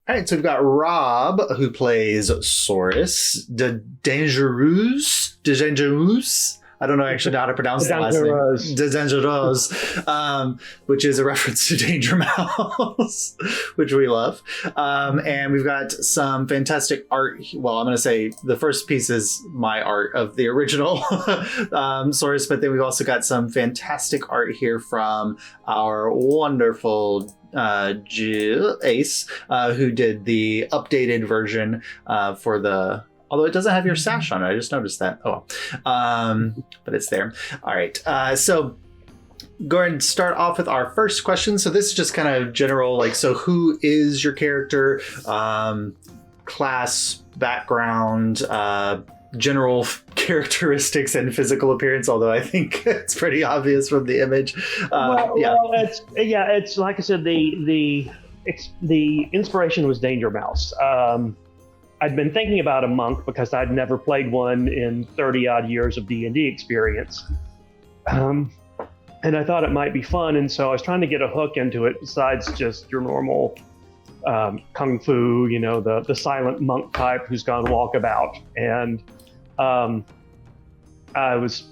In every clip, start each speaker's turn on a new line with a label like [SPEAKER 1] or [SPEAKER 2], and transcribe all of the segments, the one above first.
[SPEAKER 1] All right, so we've got Rob, who plays Souris, de Dangerous. I don't know actually how to pronounce the last name. De Dangerous, which is a reference to Danger Mouse, which we love. And we've got some fantastic art. Well, I'm going to say the first piece is my art of the original Souris, but then we've also got some fantastic art here from our wonderful Ace, who did the updated version for the. Although it doesn't have your sash on it, I just noticed that. Oh, but it's there. All right. So go ahead and start off with our first question. So this is just kind of general, like, so who is your character? Class, background, general characteristics and physical appearance, although I think it's pretty obvious from the image.
[SPEAKER 2] It's like I said, the inspiration was Danger Mouse. I'd been thinking about a monk because I'd never played one in 30 odd years of D&D experience. And I thought it might be fun. And so I was trying to get a hook into it besides just your normal kung fu, the silent monk type who's gone walkabout. And I was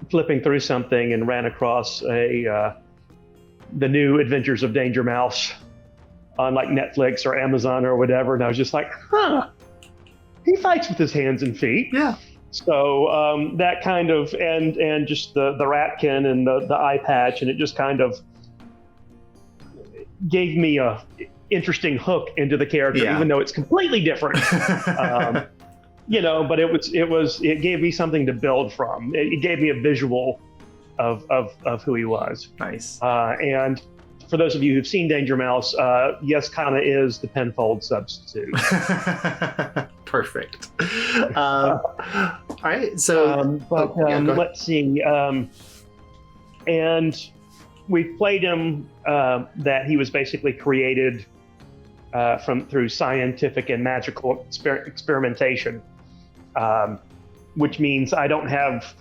[SPEAKER 2] flipping through something and ran across the new Adventures of Danger Mouse on like Netflix or Amazon or whatever, and I was just like, he fights with his hands and feet.
[SPEAKER 1] Yeah.
[SPEAKER 2] So that kind of, and just the Ratkin and the eye patch, and it just kind of gave me a interesting hook into the character, even though it's completely different. But it gave me something to build from. It gave me a visual of who he was.
[SPEAKER 1] Nice.
[SPEAKER 2] And for those of you who've seen Danger Mouse, yes, Kana is the Penfold substitute.
[SPEAKER 1] Perfect. All right, so
[SPEAKER 2] let's see. And we played him that he was basically created through scientific and magical experimentation, which means I don't have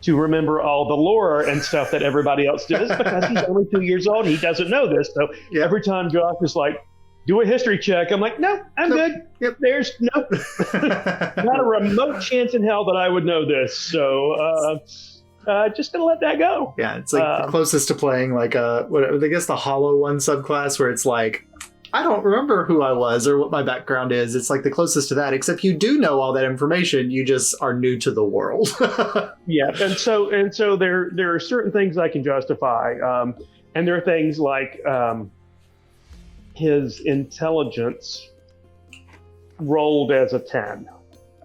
[SPEAKER 2] to remember all the lore and stuff that everybody else does because he's only 2 years old and he doesn't know this. So every time Josh is like, do a history check, I'm like, no, I'm good. Yep. There's not a remote chance in hell that I would know this. So just gonna let that go.
[SPEAKER 1] Yeah, it's like the closest to playing like I guess the Hollow One subclass where it's like, I don't remember who I was or what my background is. It's like the closest to that, except you do know all that information. You just are new to the world.
[SPEAKER 2] Yeah, and so there are certain things I can justify, and there are things like his intelligence rolled as a 10,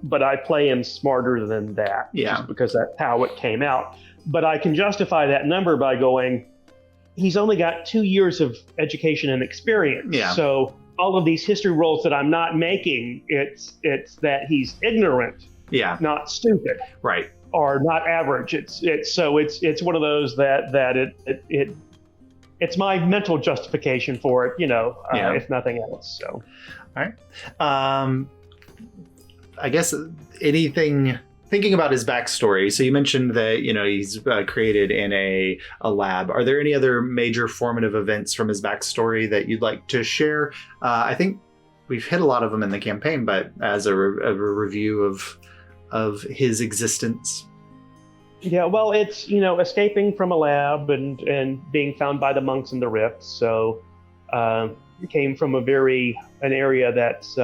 [SPEAKER 2] but I play him smarter than that, just because that's how it came out. But I can justify that number by going, he's only got 2 years of education and experience.
[SPEAKER 1] Yeah.
[SPEAKER 2] So all of these history rolls that I'm not making, it's that he's ignorant, not stupid,
[SPEAKER 1] right,
[SPEAKER 2] or not average. It's one of those that it's my mental justification for it, if nothing else. So,
[SPEAKER 1] all right. I guess thinking about his backstory, so you mentioned that he's created in a lab. Are there any other major formative events from his backstory that you'd like to share? I think we've hit a lot of them in the campaign, but as a review of his existence.
[SPEAKER 2] Yeah, well, it's escaping from a lab and being found by the monks in the rift. So it came from an area that's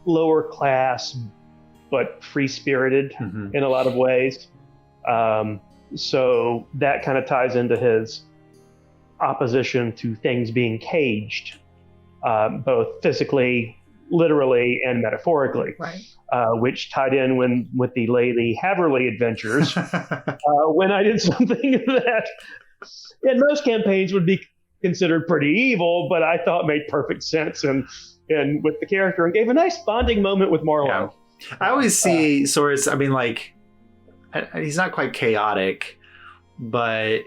[SPEAKER 2] lower class, but free-spirited in a lot of ways. So that kind of ties into his opposition to things being caged, both physically, literally, and metaphorically,
[SPEAKER 1] right.
[SPEAKER 2] Which tied in with the Lady Haverly adventures, when I did something that in most campaigns would be considered pretty evil, but I thought made perfect sense and with the character and gave a nice bonding moment with Marlowe.
[SPEAKER 1] Yeah. I always see Souriss, I mean, like, he's not quite chaotic, but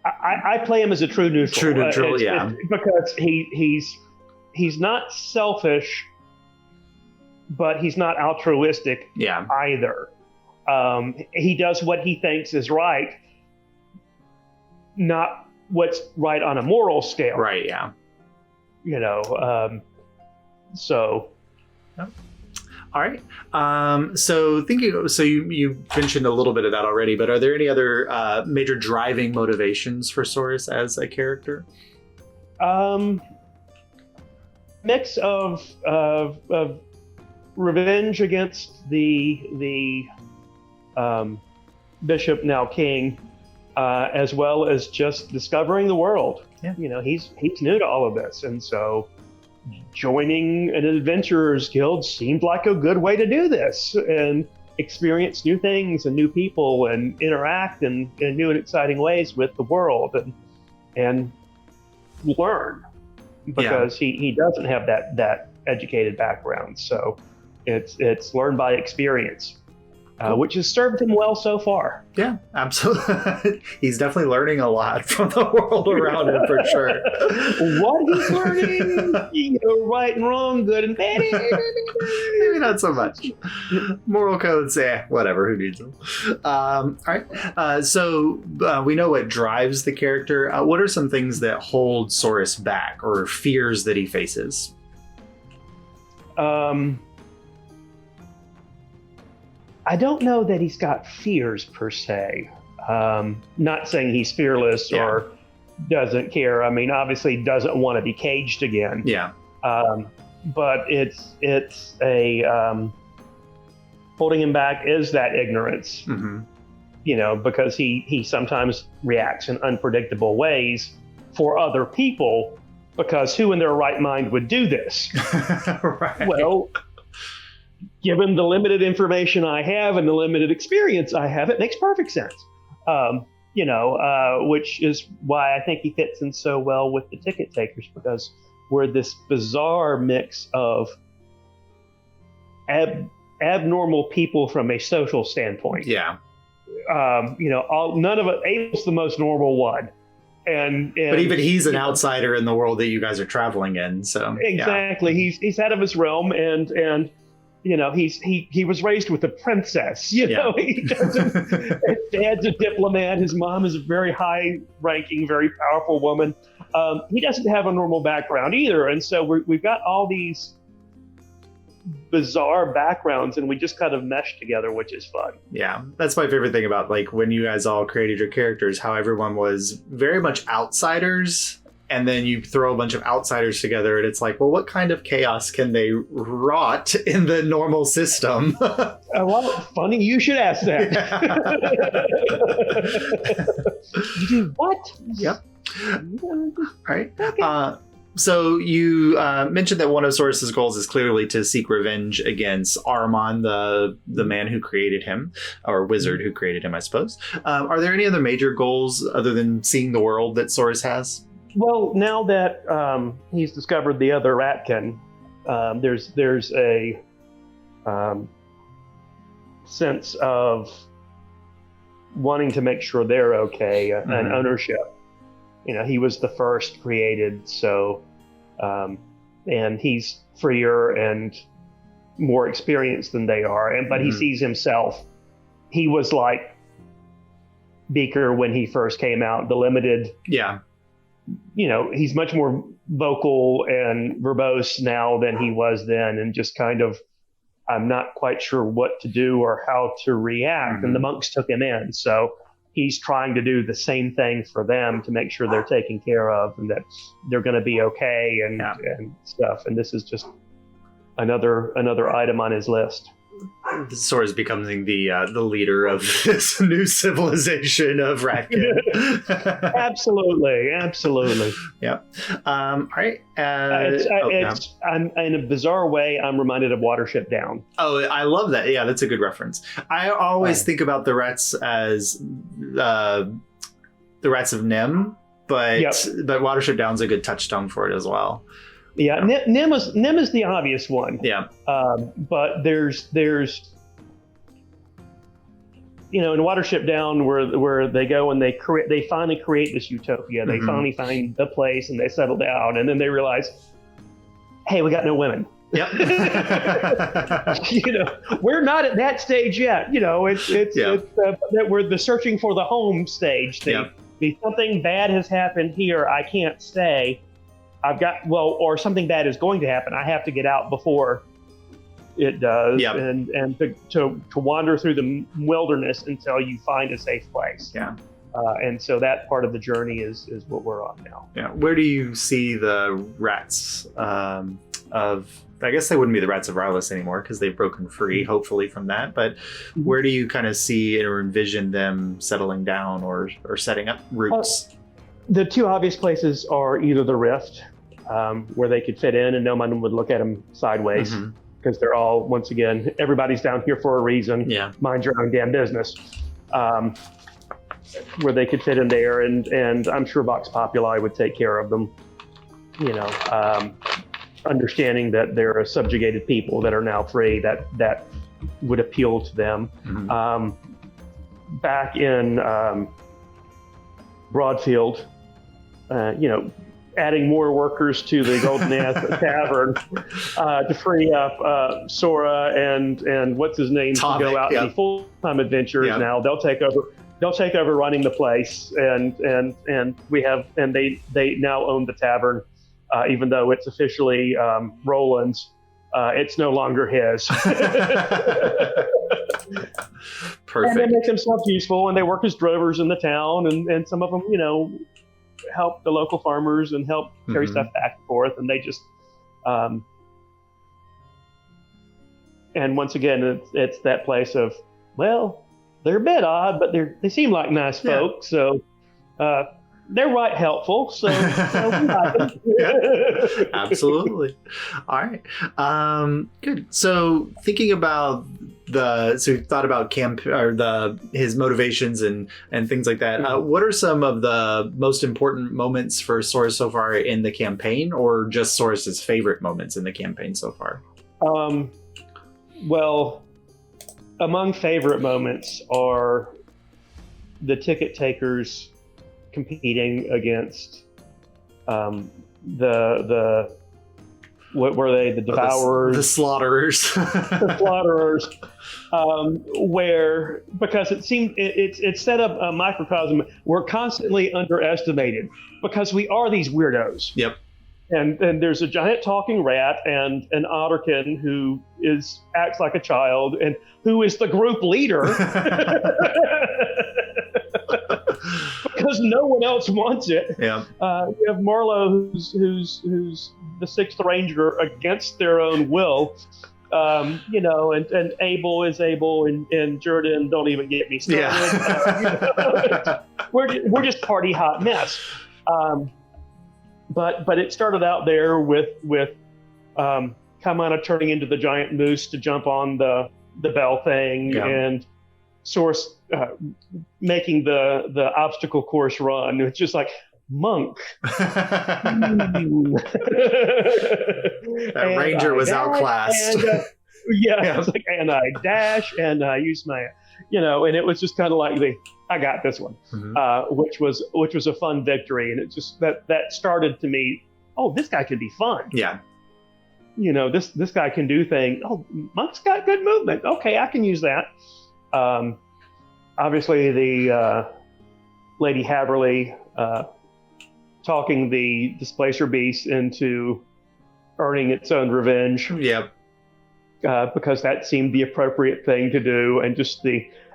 [SPEAKER 2] I play him as a true neutral. Because he's not selfish, but he's not altruistic either. He does what he thinks is right, not what's right on a moral scale.
[SPEAKER 1] Right, yeah.
[SPEAKER 2] So.
[SPEAKER 1] All right. So you mentioned a little bit of that already, but are there any other major driving motivations for Souriss as a character?
[SPEAKER 2] Mix of revenge against the bishop, now king, as well as just discovering the world.
[SPEAKER 1] Yeah.
[SPEAKER 2] He's new to all of this, and so joining an adventurers guild seemed like a good way to do this and experience new things and new people and interact in new and exciting ways with the world and learn, because he doesn't have that educated background. So it's learned by experience, which has served him well so far.
[SPEAKER 1] Yeah, absolutely. He's definitely learning a lot from the world around him, for sure.
[SPEAKER 2] What he's learning, right and wrong, good and bad.
[SPEAKER 1] Maybe not so much. Moral codes, whatever, who needs them? All right. So we know what drives the character. What are some things that hold Souriss back, or fears that he faces?
[SPEAKER 2] I don't know that he's got fears per se. Not saying he's fearless or doesn't care. I mean, obviously doesn't want to be caged again.
[SPEAKER 1] Yeah.
[SPEAKER 2] But it's a holding him back is that ignorance.
[SPEAKER 1] Mm-hmm.
[SPEAKER 2] Because he sometimes reacts in unpredictable ways for other people, because who in their right mind would do this?
[SPEAKER 1] Right.
[SPEAKER 2] Well, given the limited information I have and the limited experience I have, it makes perfect sense. Which is why I think he fits in so well with the ticket takers, because we're this bizarre mix of abnormal people from a social standpoint.
[SPEAKER 1] Yeah.
[SPEAKER 2] None of it. Abel's the most normal one. And
[SPEAKER 1] but even he's an outsider in the world that you guys are traveling in. So
[SPEAKER 2] exactly, he's out of his realm, and he was raised with a princess. He doesn't. His dad's a diplomat. His mom is a very high-ranking, very powerful woman. He doesn't have a normal background either, and so we've got all these bizarre backgrounds, and we just kind of mesh together, which is fun.
[SPEAKER 1] Yeah, that's my favorite thing about when you guys all created your characters, how everyone was very much outsiders, and then you throw a bunch of outsiders together, and it's like, well, what kind of chaos can they wrought in the normal system?
[SPEAKER 2] Well, funny you should ask that. You do what?
[SPEAKER 1] Yep. All right. Okay. So you mentioned that one of Souriss's goals is clearly to seek revenge against Ahriman, the man who created him, or wizard who created him, I suppose. Are there any other major goals other than seeing the world that Souriss has?
[SPEAKER 2] Well, now that he's discovered the other Ratkin, there's a sense of wanting to make sure they're okay, and ownership. He was the first created, so and he's freer and more experienced than they are, but he sees himself. He was like Beaker when he first came out, the limited.
[SPEAKER 1] Yeah.
[SPEAKER 2] He's much more vocal and verbose now than he was then, and just kind of, I'm not quite sure what to do or how to react. And the monks took him in, so he's trying to do the same thing for them to make sure they're taken care of and that they're going to be okay and stuff. And this is just another item on his list.
[SPEAKER 1] Souriss becoming the leader of this new civilization of Ratkin.
[SPEAKER 2] Absolutely.
[SPEAKER 1] Yeah. All right.
[SPEAKER 2] I'm in a bizarre way, I'm reminded of Watership Down.
[SPEAKER 1] Oh, I love that. Yeah, that's a good reference. I always think about the rats as the rats of Nim, but Watership Down's a good touchstone for it as well.
[SPEAKER 2] Yeah, Nim is the obvious one.
[SPEAKER 1] Yeah.
[SPEAKER 2] But there's in Watership Down where they go and they finally create this utopia. They finally find the place and they settle down, and then they realize, hey, we got no women.
[SPEAKER 1] Yep.
[SPEAKER 2] We're not at that stage yet. We're the searching for the home stage. Something bad has happened here. I can't stay. or something bad is going to happen. I have to get out before it does,
[SPEAKER 1] Yep.
[SPEAKER 2] and to wander through the wilderness until you find a safe place.
[SPEAKER 1] Yeah.
[SPEAKER 2] And so that part of the journey is what we're on now.
[SPEAKER 1] Yeah. Where do you see the rats I guess they wouldn't be the rats of Rylus anymore because they've broken free, hopefully, from that. But where do you kind of see or envision them settling down or setting up roots?
[SPEAKER 2] The two obvious places are either the Rift, where they could fit in and no one would look at them sideways, because they're all, once again, everybody's down here for a reason.
[SPEAKER 1] Yeah.
[SPEAKER 2] Mind your own damn business. Where they could fit in there, and I'm sure Vox Populi would take care of them. Understanding that they're a subjugated people that are now free, that would appeal to them. Back in Broadfield, adding more workers to the Golden Ass Tavern to free up Sora and what's his name to go out on full-time adventures. Now they'll take over running the place, and they now own the tavern. Even though it's officially Roland's, it's no longer his.
[SPEAKER 1] Perfect.
[SPEAKER 2] And they make themselves useful, and they work as drovers in the town, and some of them, help the local farmers and help carry stuff back and forth, and they just, and once again, it's that place of, well, they're a bit odd, but they seem like nice folk, so. They're right helpful, so we like them.
[SPEAKER 1] Absolutely. All right. Good. So thinking about so you thought about his motivations and things like that. What are some of the most important moments for Souriss so far in the campaign, or just Souriss's favorite moments in the campaign so far?
[SPEAKER 2] Well, among favorite moments are the ticket takers competing against the what were they, the devourers,
[SPEAKER 1] the slaughterers.
[SPEAKER 2] The slaughterers, where, because it seemed it's set up a microcosm, we're constantly underestimated because we are these weirdos.
[SPEAKER 1] Yep.
[SPEAKER 2] And there's a giant talking rat and an otterkin who acts like a child and who is the group leader. Because no one else wants it.
[SPEAKER 1] Yeah.
[SPEAKER 2] You have Marlowe, who's the sixth ranger against their own will, and Abel is Abel, and Jordan, don't even get me started. Yeah. We're just party hot mess. But it started out there with Kaimana turning into the giant moose to jump on the bell thing, and Souriss making the obstacle course run. It's just like, Monk.
[SPEAKER 1] That ranger was outclassed.
[SPEAKER 2] I was like, and I dash and I use my, and it was just kind of like I got this one, which was a fun victory, and it just that started to me. Oh, this guy can be fun. Yeah. This guy can do things. Oh, Monk's got good movement. Okay, I can use that. Obviously, the Lady Haverly talking the Displacer Beast into earning its own revenge. Yep. Because that seemed the appropriate thing to do, and just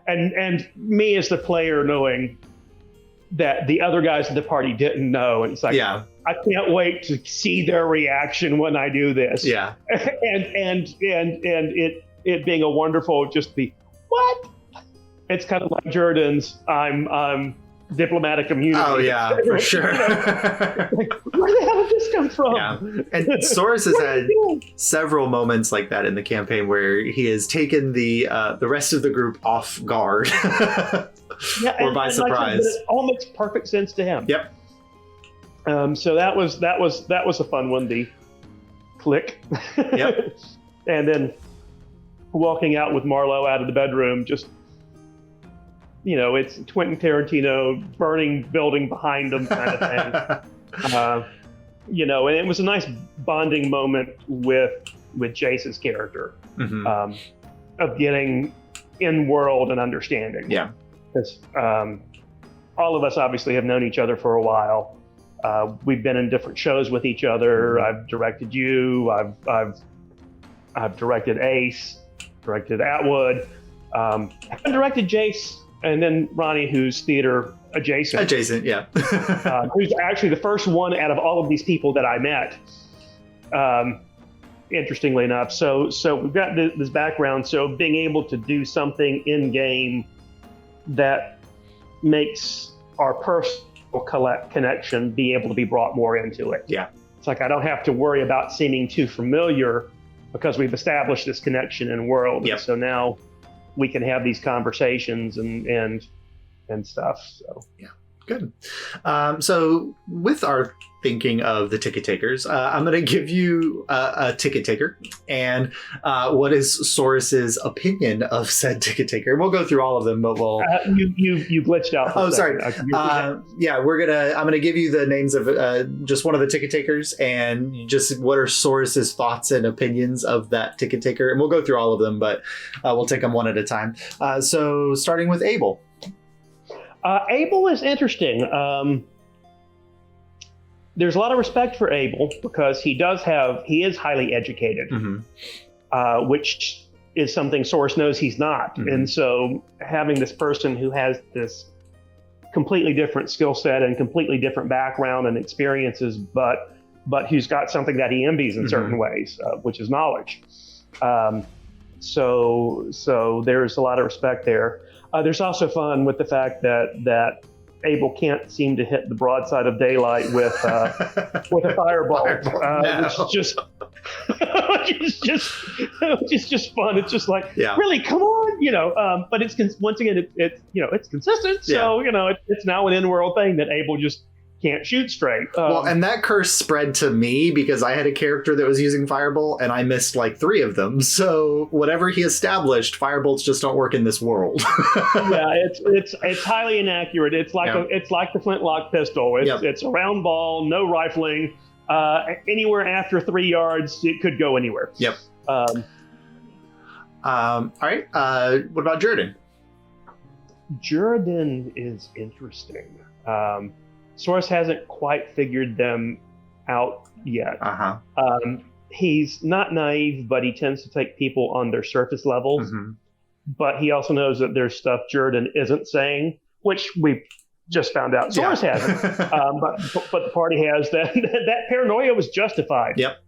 [SPEAKER 2] and me as the player knowing that the other guys in the party didn't know, and it's like, I can't wait to see their reaction when I do this. Yeah. and it being a wonderful, just the what? It's kind of like Jordan's I'm diplomatic immunity. Oh yeah, for sure. Like, where the hell did this come from?
[SPEAKER 1] Yeah. And Souriss has had several moments like that in the campaign where he has taken the rest of the group off guard. Or by surprise.
[SPEAKER 2] But it all makes perfect sense to him.
[SPEAKER 1] Yep.
[SPEAKER 2] So that was a fun one, the click. Yep. And then walking out with Marlowe out of the bedroom, just it's Quentin Tarantino burning building behind him kind of thing. And it was a nice bonding moment with Jace's character, of getting in world and understanding. Yeah. Because all of us obviously have known each other for a while. We've been in different shows with each other. I've directed you. I've directed Ace, directed Atwood. I've directed Jace, and then Ronnie, who's theater adjacent.
[SPEAKER 1] Adjacent, yeah.
[SPEAKER 2] Who's actually the first one out of all of these people that I met. Interestingly enough, so we've got this background. So being able to do something in game that makes our personal connection be able to be brought more into it.
[SPEAKER 1] Yeah,
[SPEAKER 2] it's like I don't have to worry about seeming too familiar because we've established this connection in world.
[SPEAKER 1] Yep.
[SPEAKER 2] So now we can have these conversations and stuff. So
[SPEAKER 1] yeah, good. So with our thinking of the ticket takers, I'm going to give you a ticket taker and what is Souriss's opinion of said ticket taker. And we'll go through all of them, but we'll.
[SPEAKER 2] You glitched out.
[SPEAKER 1] Oh, sorry. Yeah, I'm gonna give you the names of just one of the ticket takers and just what are Souriss's thoughts and opinions of that ticket taker, and we'll go through all of them, but we'll take them one at a time. So starting with Abel.
[SPEAKER 2] Abel is interesting. There's a lot of respect for Abel because he is highly educated, which is something Souriss knows he's not. And so having this person who has this completely different skill set and completely different background and experiences, but who's got something that he envies in certain ways, which is knowledge. So there's a lot of respect there. There's also fun with the fact that Abel can't seem to hit the broadside of daylight with a fireball, which is just fun. It's just like, really, come on, but it's once again, it's consistent. So it's now an in-world thing that Abel just can't shoot straight.
[SPEAKER 1] Well, and that curse spread to me because I had a character that was using fireball and I missed like 3 of them. So whatever he established, firebolts just don't work in this world.
[SPEAKER 2] Yeah, it's highly inaccurate. It's like it's like the flintlock pistol. It's a round ball, no rifling. Anywhere after 3 yards, it could go anywhere.
[SPEAKER 1] Yep. All right. What about Jordan?
[SPEAKER 2] Jordan is interesting. Souriss hasn't quite figured them out yet. He's not naive, but he tends to take people on their surface levels. But he also knows that there's stuff Jordan isn't saying, which we just found out Souriss hasn't. But the party has. That paranoia was justified.
[SPEAKER 1] Yep.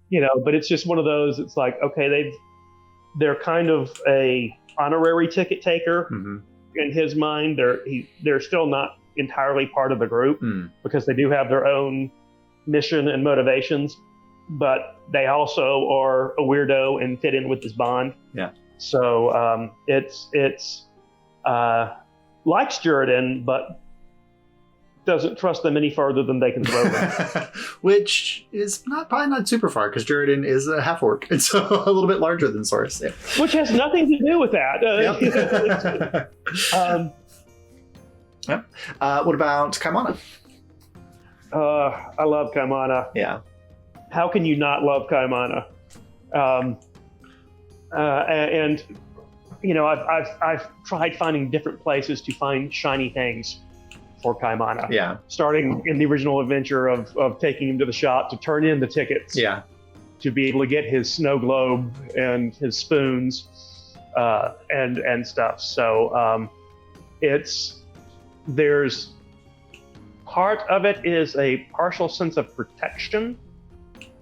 [SPEAKER 2] But it's just one of those. It's like, okay, they're kind of a honorary ticket taker in his mind. They're still not entirely part of the group because they do have their own mission and motivations, but they also are a weirdo and fit in with this bond.
[SPEAKER 1] Yeah.
[SPEAKER 2] So it's likes Jordan, but doesn't trust them any further than they can throw them.
[SPEAKER 1] Which is probably not super far because Jordan is a half orc and so a little bit larger than Souriss. Yeah.
[SPEAKER 2] Which has nothing to do with that.
[SPEAKER 1] What about Kaimana?
[SPEAKER 2] I love Kaimana.
[SPEAKER 1] Yeah.
[SPEAKER 2] How can you not love Kaimana? And I've tried finding different places to find shiny things for Kaimana.
[SPEAKER 1] Yeah.
[SPEAKER 2] Starting in the original adventure of taking him to the shop to turn in the tickets.
[SPEAKER 1] Yeah.
[SPEAKER 2] To be able to get his snow globe and his spoons and stuff. So there's part of it is a partial sense of protection,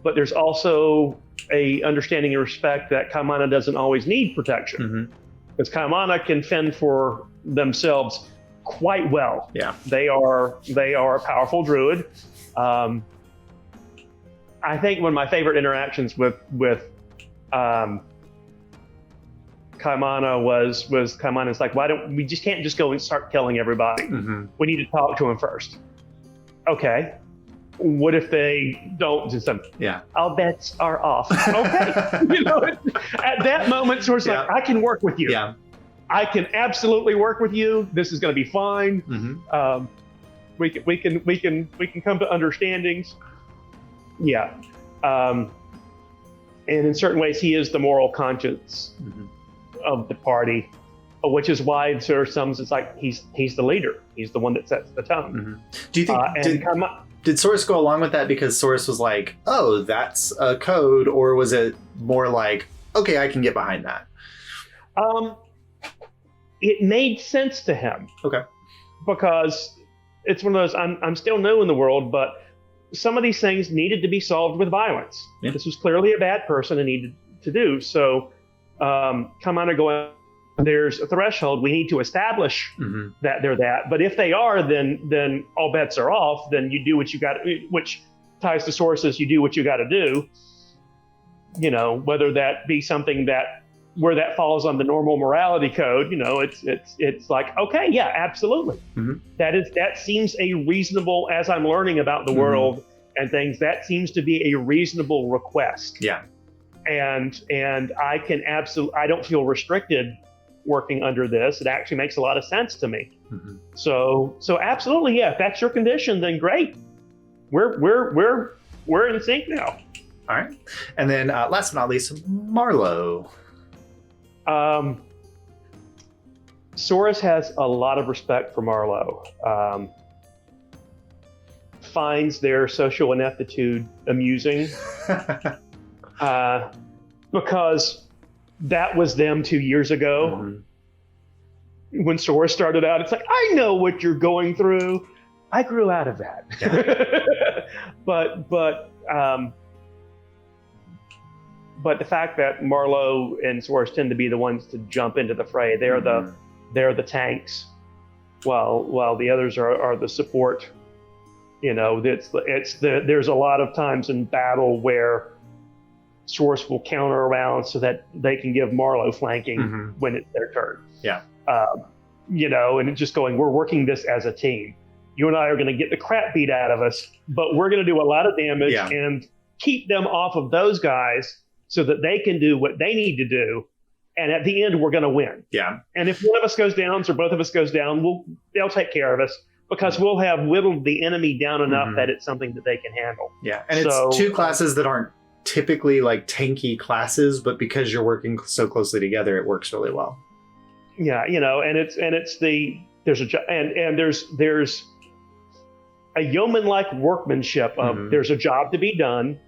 [SPEAKER 2] but there's also a understanding and respect that Kaimana doesn't always need protection because Kaimana can fend for themselves quite well.
[SPEAKER 1] Yeah,
[SPEAKER 2] they are a powerful druid. I think one of my favorite interactions with Kaimana was Kaimana's like, we just can't just go and start killing everybody. We need to talk to him first. Okay. What if they don't do something?
[SPEAKER 1] Yeah.
[SPEAKER 2] All bets are off. Okay. At that moment, Souriss like, I can work with you.
[SPEAKER 1] Yeah.
[SPEAKER 2] I can absolutely work with you. This is going to be fine. We can come to understandings. Yeah. And in certain ways, he is the moral conscience of the party, which is why there are some. It's like he's the leader. He's the one that sets the tone.
[SPEAKER 1] Do you think? did Souriss go along with that because Souriss was like, oh, that's a code, or was it more like, okay, I can get behind that?
[SPEAKER 2] It made sense to him.
[SPEAKER 1] Okay.
[SPEAKER 2] Because it's one of those, I'm still new in the world, but some of these things needed to be solved with violence. Yeah. This was clearly a bad person and needed to do. So Kaimana going, there's a threshold. We need to establish that they're that. But if they are, then all bets are off. Then you do what you got, which ties to sources. You do what you got to do. You know, whether that be something that where that falls on the normal morality code. You know, it's like, okay, yeah, absolutely. That seems a reasonable, as I'm learning about the world and things, that seems to be a reasonable request.
[SPEAKER 1] Yeah.
[SPEAKER 2] And I can I don't feel restricted working under this. It actually makes a lot of sense to me. So absolutely, yeah. If that's your condition, then great. We're in sync now.
[SPEAKER 1] All right. And then last but not least, Marlowe.
[SPEAKER 2] Souriss has a lot of respect for Marlowe. Finds their social ineptitude amusing. Because that was them 2 years ago. When Souriss started out, it's like, I know what you're going through. I grew out of that. Yeah. But the fact that Marlowe and Souriss tend to be the ones to jump into the fray, they're the tanks, while the others are the support. You know, there's a lot of times in battle where Souriss will counter around so that they can give Marlowe flanking when it's their turn.
[SPEAKER 1] Yeah.
[SPEAKER 2] You know, and it's just going, we're working this as a team. You and I are going to get the crap beat out of us, but we're going to do a lot of damage and keep them off of those guys so that they can do what they need to do. And at the end, we're going to win. Yeah. And if one of us goes down or both of us goes down, they'll take care of us because we'll have whittled the enemy down enough that it's something that they can handle.
[SPEAKER 1] Yeah. And it's two classes that aren't typically like tanky classes, but because you're working so closely together, it works really well.
[SPEAKER 2] Yeah. You know, there's a yeoman-like workmanship of there's a job to be done,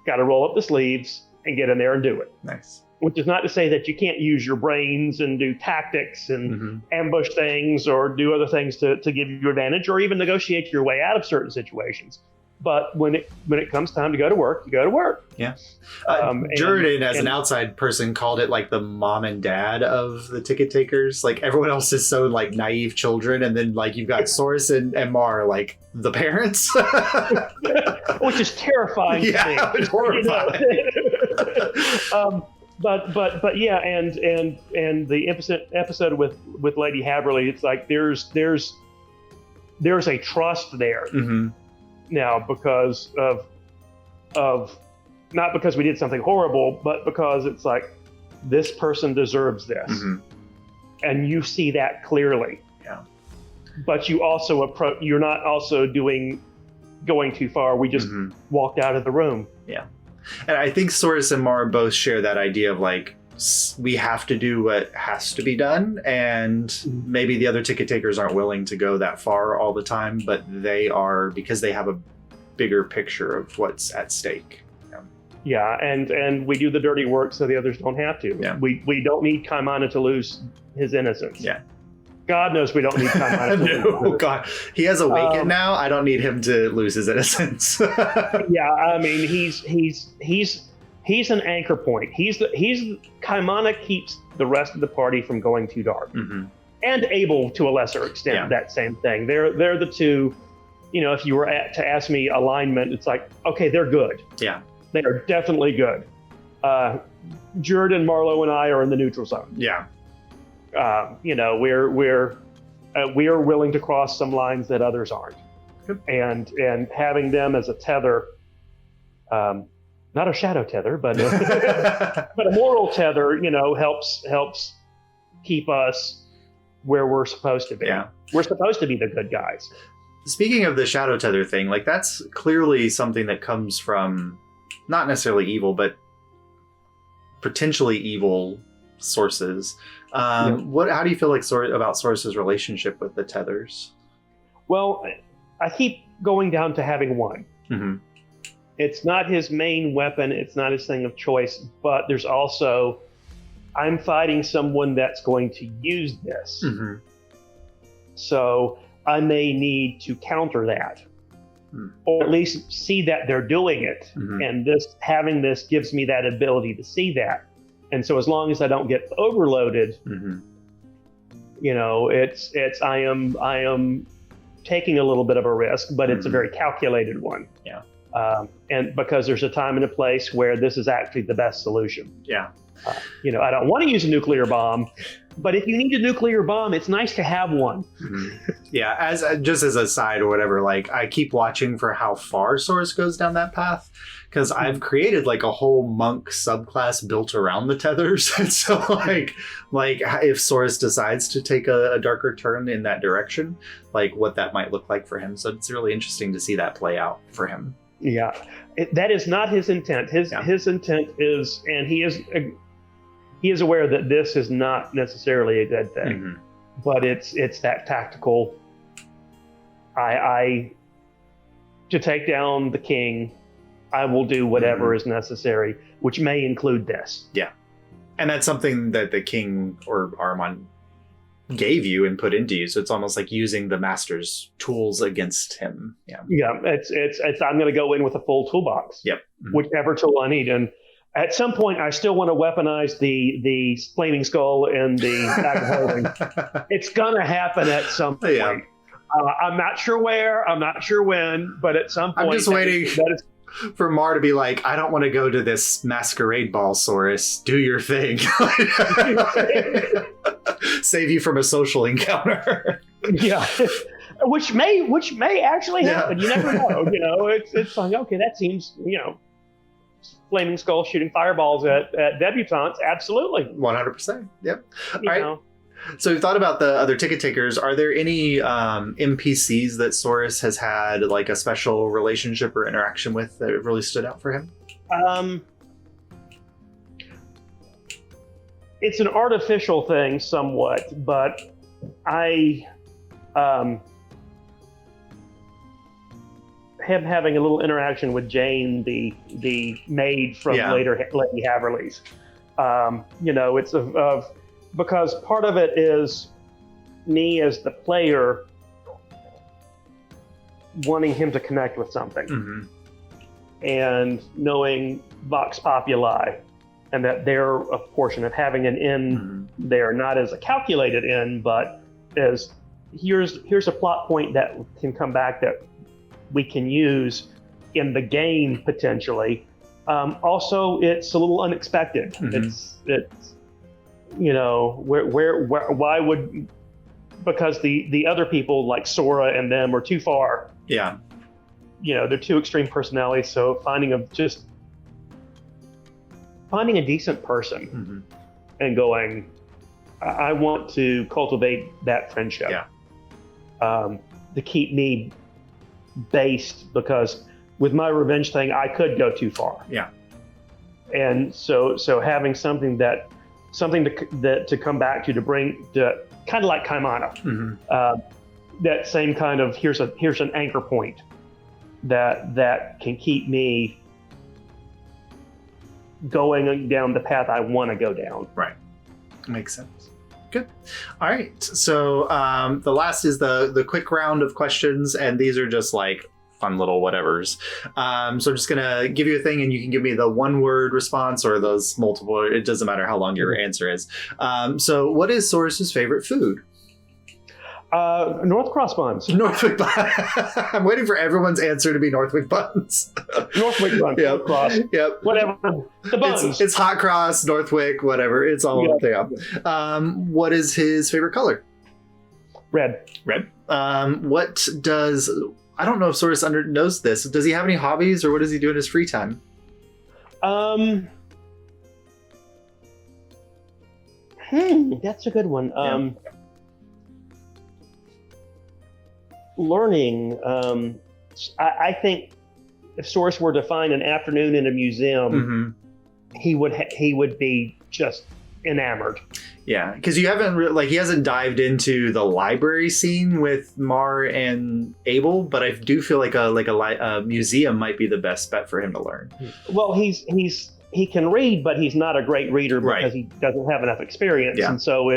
[SPEAKER 2] got to roll up the sleeves and get in there and do it.
[SPEAKER 1] Nice.
[SPEAKER 2] Which is not to say that you can't use your brains and do tactics and ambush things or do other things to give you advantage or even negotiate your way out of certain situations. But when it comes time to go to work, you go to work.
[SPEAKER 1] Yeah. Jordan, as an outside person, called it like the mom and dad of the ticket takers. Like everyone else is so like naive children, and then like you've got Souriss and Mar like the parents,
[SPEAKER 2] which is terrifying.
[SPEAKER 1] Yeah, it's horrifying.
[SPEAKER 2] But yeah, and the episode with Lady Haverly, it's like there's a trust there. Now because of not because we did something horrible, but because it's like this person deserves this, and you see that clearly.
[SPEAKER 1] Yeah.
[SPEAKER 2] But you also you're not also going too far. We just walked out of the room.
[SPEAKER 1] Yeah. And I think Souriss and Mar both share that idea of like, we have to do what has to be done. And maybe the other ticket takers aren't willing to go that far all the time, but they are because they have a bigger picture of what's at stake.
[SPEAKER 2] Yeah. And we do the dirty work so the others don't have to. Yeah. We don't need Kaimana to lose his innocence.
[SPEAKER 1] Yeah.
[SPEAKER 2] God knows we don't need Kaimana to lose.
[SPEAKER 1] No, God. He has awakened now. I don't need him to lose his innocence.
[SPEAKER 2] Yeah, I mean, he's an anchor point. Kaimana keeps the rest of the party from going too dark, and Abel to a lesser extent that same thing. They're the two. You know, if you were to ask me alignment, it's like, okay, they're good. Yeah, they are definitely good. Jordan, Marlowe, and I are in the neutral zone. Yeah. You know, we're willing to cross some lines that others aren't, and having them as a tether, not a shadow tether, but but a moral tether, you know, helps keep us where we're supposed to be. Yeah. We're supposed to be the good guys.
[SPEAKER 1] Speaking of the shadow tether thing, like that's clearly something that comes from not necessarily evil, but potentially evil sources. How do you feel like about Souriss's relationship with the tethers?
[SPEAKER 2] Well, I keep going down to having one.
[SPEAKER 1] Mm-hmm.
[SPEAKER 2] It's not his main weapon. It's not his thing of choice. But there's also, I'm fighting someone that's going to use this.
[SPEAKER 1] Mm-hmm.
[SPEAKER 2] So I may need to counter that, or at least see that they're doing it.
[SPEAKER 1] Mm-hmm.
[SPEAKER 2] And having this gives me that ability to see that. And so as long as I don't get overloaded,
[SPEAKER 1] mm-hmm.
[SPEAKER 2] I am taking a little bit of a risk, but it's a very calculated one.
[SPEAKER 1] Yeah.
[SPEAKER 2] And because there's a time and a place where this is actually the best solution.
[SPEAKER 1] Yeah.
[SPEAKER 2] I don't want to use a nuclear bomb, but if you need a nuclear bomb, it's nice to have one.
[SPEAKER 1] Mm-hmm. Yeah, just as a side or whatever, like I keep watching for how far Souriss goes down that path, because I've created like a whole monk subclass built around the tethers. And so like if Souriss decides to take a darker turn in that direction, like what that might look like for him. So it's really interesting to see that play out for him.
[SPEAKER 2] Yeah, that is not his intent. His intent is, and he is aware that this is not necessarily a good thing,
[SPEAKER 1] mm-hmm.
[SPEAKER 2] but it's that tactical. I to take down the king, I will do whatever
[SPEAKER 1] mm-hmm.
[SPEAKER 2] is necessary, which may include this.
[SPEAKER 1] Yeah, and that's something that the king or Ahriman gave you and put into you. So it's almost like using the master's tools against him. Yeah.
[SPEAKER 2] Yeah. It's I'm going to go in with a full toolbox.
[SPEAKER 1] Yep. Mm-hmm.
[SPEAKER 2] Whichever tool I need. And at some point, I still want to weaponize the flaming skull and the bag of holding. It's going to happen at some point.
[SPEAKER 1] Yeah.
[SPEAKER 2] I'm not sure where. I'm not sure when. But at some point,
[SPEAKER 1] I'm just waiting for Mar to be like, I don't want to go to this masquerade ball, Souriss. Do your thing. Save you from a social encounter.
[SPEAKER 2] Yeah. Which may actually happen. You never know. It's like, okay, that seems, flaming skull shooting fireballs at debutantes. Absolutely.
[SPEAKER 1] 100%. Yep. All right. So we've thought about the other ticket takers. Are there any NPCs that Souriss has had like a special relationship or interaction with that really stood out for him?
[SPEAKER 2] It's an artificial thing somewhat, but him having a little interaction with Jane, the maid from later Lady Haverly's. It's because part of it is me as the player wanting him to connect with something,
[SPEAKER 1] mm-hmm.
[SPEAKER 2] and knowing Vox Populi, and that they're a portion of having an in mm-hmm. there, not as a calculated in, but as here's a plot point that can come back that we can use in the game potentially. Also, it's a little unexpected.
[SPEAKER 1] Mm-hmm.
[SPEAKER 2] It's why would, because the other people like Sora and them are too far.
[SPEAKER 1] Yeah.
[SPEAKER 2] They're two extreme personalities. So finding a decent person
[SPEAKER 1] mm-hmm.
[SPEAKER 2] and going, I want to cultivate that friendship.
[SPEAKER 1] Yeah.
[SPEAKER 2] To keep me based, because with my revenge thing, I could go too far.
[SPEAKER 1] Yeah.
[SPEAKER 2] And so having something to come back to bring to kind of like Kaimana,
[SPEAKER 1] mm-hmm.
[SPEAKER 2] That same kind of here's an anchor point that can keep me going down the path I want to go down.
[SPEAKER 1] Right. Makes sense. Good. All right. So the last is the quick round of questions, and these are just like fun little whatevers. So I'm just gonna give you a thing, and you can give me the one word response or those multiple. It doesn't matter how long your answer is. So what is Souriss's favorite food?
[SPEAKER 2] North Cross buns.
[SPEAKER 1] Northwick buns. I'm waiting for everyone's answer to be Northwick buns.
[SPEAKER 2] Northwick buns.
[SPEAKER 1] Yep.
[SPEAKER 2] North Cross.
[SPEAKER 1] Yep.
[SPEAKER 2] Whatever. The buns.
[SPEAKER 1] It's hot cross, Northwick, whatever. It's all there. What is his favorite color?
[SPEAKER 2] Red.
[SPEAKER 1] Red. What does... I don't know if Souriss knows this. Does he have any hobbies, or what does he do in his free time?
[SPEAKER 2] That's a good one. Learning. I think if Souriss were to find an afternoon in a museum,
[SPEAKER 1] mm-hmm.
[SPEAKER 2] he would be just enamored.
[SPEAKER 1] Yeah, because you haven't he hasn't dived into the library scene with Mar and Abel, but I do feel like a museum might be the best bet for him to learn.
[SPEAKER 2] Well, he can read, but he's not a great reader because he doesn't have enough experience, and so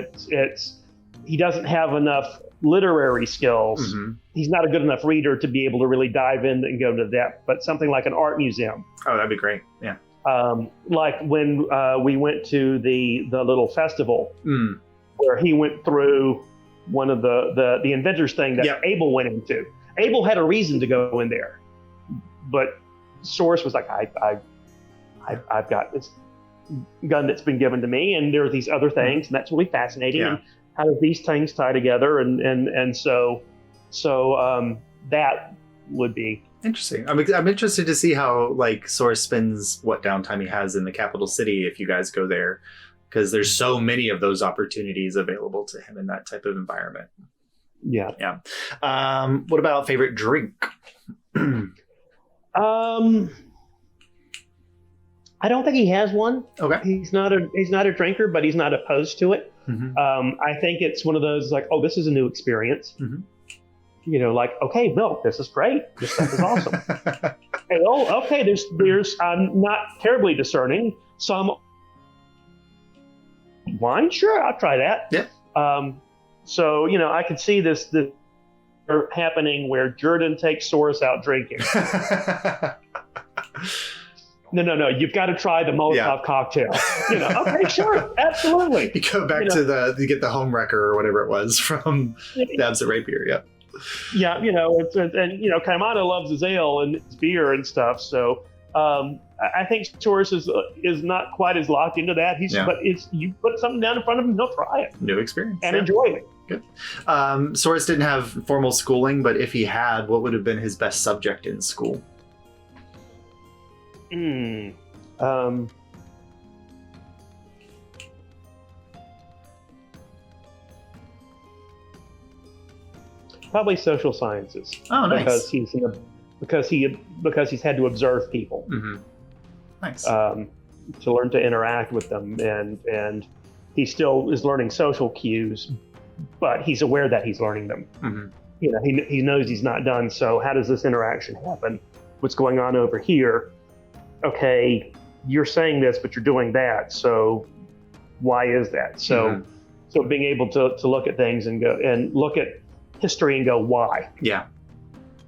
[SPEAKER 2] he doesn't have enough literary skills. Mm-hmm. He's not a good enough reader to be able to really dive in and go into depth. But something like an art museum.
[SPEAKER 1] Oh, that'd be great. Yeah.
[SPEAKER 2] Like when we went to the little festival where he went through one of the inventors thing that Abel went into. Abel had a reason to go in there, but Souriss was like, I've got this gun that's been given to me, and there are these other things, and that's really fascinating. Yeah. And how do these things tie together? And so that would be
[SPEAKER 1] interesting. I'm interested to see how Souriss spends what downtime he has in the capital city if you guys go there, because there's so many of those opportunities available to him in that type of environment.
[SPEAKER 2] Yeah.
[SPEAKER 1] Yeah. What about favorite drink?
[SPEAKER 2] I don't think he has one.
[SPEAKER 1] Okay.
[SPEAKER 2] He's not a drinker, but he's not opposed to it. Mm-hmm. I think it's one of those this is a new experience. Mm-hmm. Okay, milk, this is great. This stuff is awesome. Hey, okay, there's I'm not terribly discerning. Some wine, sure, I'll try that.
[SPEAKER 1] Yeah.
[SPEAKER 2] So, I could see this happening where Jordan takes Souriss out drinking. No, you've got to try the Molotov cocktail. Okay, sure, absolutely.
[SPEAKER 1] You go back to you get the home wrecker or whatever it was from Dabs at Rapier, yeah.
[SPEAKER 2] Yeah, Kaimana loves his ale and his beer and stuff. So I think Souriss is not quite as locked into that. But you put something down in front of him, he'll try it.
[SPEAKER 1] New experience.
[SPEAKER 2] And enjoy it.
[SPEAKER 1] Good. Souriss didn't have formal schooling, but if he had, what would have been his best subject in school?
[SPEAKER 2] Probably social sciences.
[SPEAKER 1] Oh, nice.
[SPEAKER 2] Because he's had to observe people.
[SPEAKER 1] Mm-hmm. Nice.
[SPEAKER 2] To learn to interact with them, and he still is learning social cues, but he's aware that he's learning them. Mm-hmm. He knows he's not done. So how does this interaction happen? What's going on over here? Okay, you're saying this, but you're doing that. So why is that? So so being able to look at things and go and look at history and go, why?
[SPEAKER 1] Yeah.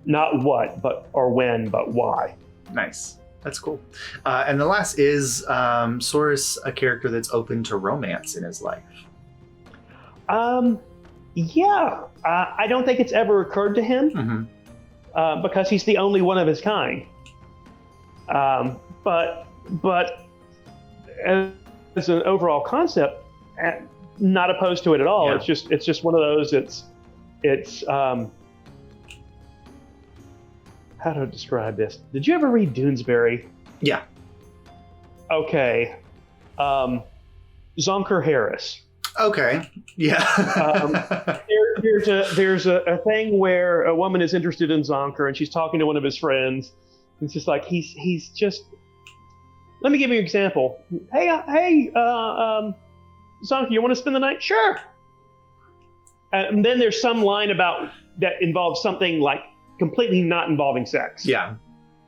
[SPEAKER 2] Not what, or when, but why.
[SPEAKER 1] Nice. That's cool. And the last is Souriss, a character that's open to romance in his life.
[SPEAKER 2] Yeah. I don't think it's ever occurred to him because he's the only one of his kind. But as an overall concept, not opposed to it at all. Yeah. It's just one of those. It's how to describe this? Did you ever read Doonesbury?
[SPEAKER 1] Yeah.
[SPEAKER 2] Okay. Zonker Harris.
[SPEAKER 1] Okay. Yeah.
[SPEAKER 2] There's a thing where a woman is interested in Zonker and she's talking to one of his friends. It's just like he's just. Let me give you an example. Hey, Zonker, you want to spend the night? Sure. And then there's some line about that involves something like completely not involving sex.
[SPEAKER 1] Yeah.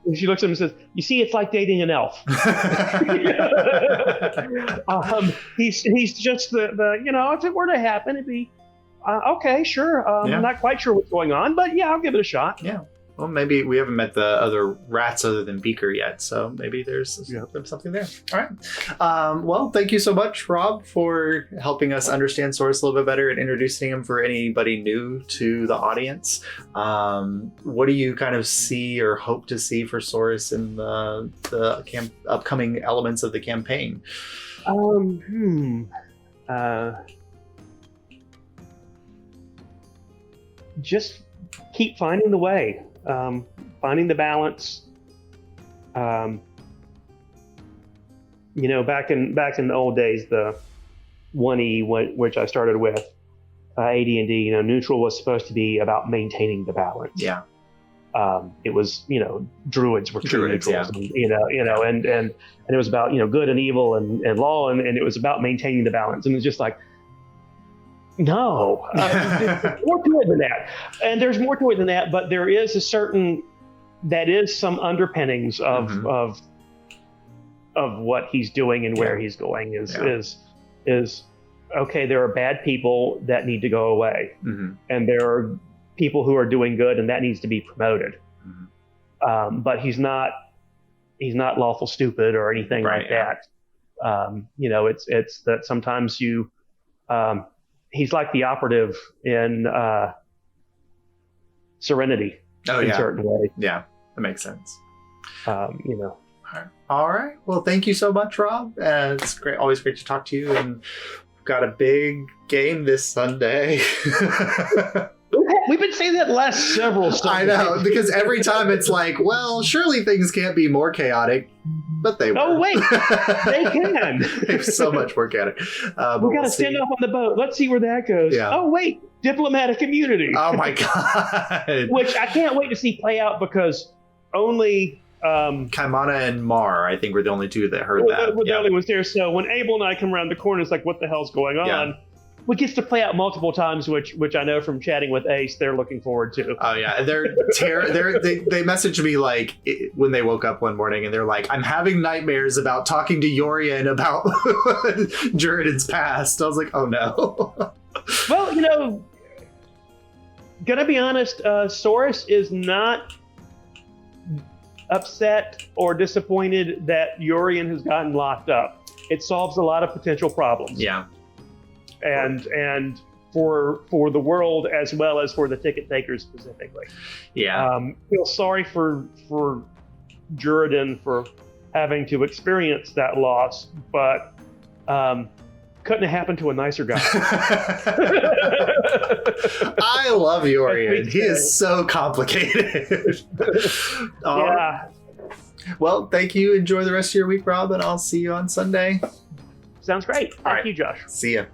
[SPEAKER 2] And she looks at him and says, "You see, it's like dating an elf." He's just the if it were to happen, it'd be okay, sure. I'm not quite sure what's going on, but yeah, I'll give it a shot.
[SPEAKER 1] Yeah. Well, maybe we haven't met the other rats other than Beaker yet, so maybe there's something there. All right. Well, thank you so much, Rob, for helping us understand Souriss a little bit better and introducing him for anybody new to the audience. What do you kind of see or hope to see for Souriss in the upcoming elements of the campaign?
[SPEAKER 2] Just keep finding the way. Finding the balance. Back in the old days, the 1E, which I started with, AD&D, neutral was supposed to be about maintaining the balance.
[SPEAKER 1] Yeah.
[SPEAKER 2] It was, druids were true neutrals,
[SPEAKER 1] yeah.
[SPEAKER 2] and it was about, good and evil and law, and it was about maintaining the balance. And it's just like, no, there's more to it than that. And there's more to it than that, but there is some underpinnings of what he's doing and where he's going is okay. There are bad people that need to go away, and there are people who are doing good, and that needs to be promoted. But he's not lawful stupid or anything like that. It's that sometimes he's like the operative in Serenity in certain ways.
[SPEAKER 1] Yeah, that makes sense.
[SPEAKER 2] All
[SPEAKER 1] right. Well, thank you so much, Rob. It's great. Always great to talk to you. And we've got a big game this Sunday.
[SPEAKER 2] We've been saying that the last several Sundays.
[SPEAKER 1] I know, because every time it's like, well, surely things can't be more chaotic. But they were.
[SPEAKER 2] Oh, wait. They can.
[SPEAKER 1] They're so much more chaotic.
[SPEAKER 2] We got to stand up on the boat. Let's see where that goes.
[SPEAKER 1] Yeah.
[SPEAKER 2] Oh, wait. Diplomatic immunity.
[SPEAKER 1] Oh, my God.
[SPEAKER 2] Which I can't wait to see play out because only...
[SPEAKER 1] Kaimana and Mar, I think, were the only two that heard that.
[SPEAKER 2] The only was there. So when Abel and I come around the corner, it's like, what the hell's going on?
[SPEAKER 1] Yeah.
[SPEAKER 2] Which gets to play out multiple times, which I know from chatting with Ace, they're looking forward to.
[SPEAKER 1] Oh yeah, they messaged me like when they woke up one morning, and they're like, "I'm having nightmares about talking to Yorian about Juridan's past." I was like, "Oh no."
[SPEAKER 2] Well, gonna be honest, Souriss is not upset or disappointed that Yorian has gotten locked up. It solves a lot of potential problems.
[SPEAKER 1] Yeah.
[SPEAKER 2] And for the world as well as for the ticket takers specifically.
[SPEAKER 1] Yeah.
[SPEAKER 2] Feel sorry for Juridan for having to experience that loss, but couldn't have happened to a nicer guy.
[SPEAKER 1] I love Yorian. He is so complicated.
[SPEAKER 2] Yeah.
[SPEAKER 1] Well, thank you. Enjoy the rest of your week, Rob, and I'll see you on Sunday.
[SPEAKER 2] Sounds great. Thank you, Josh.
[SPEAKER 1] See ya.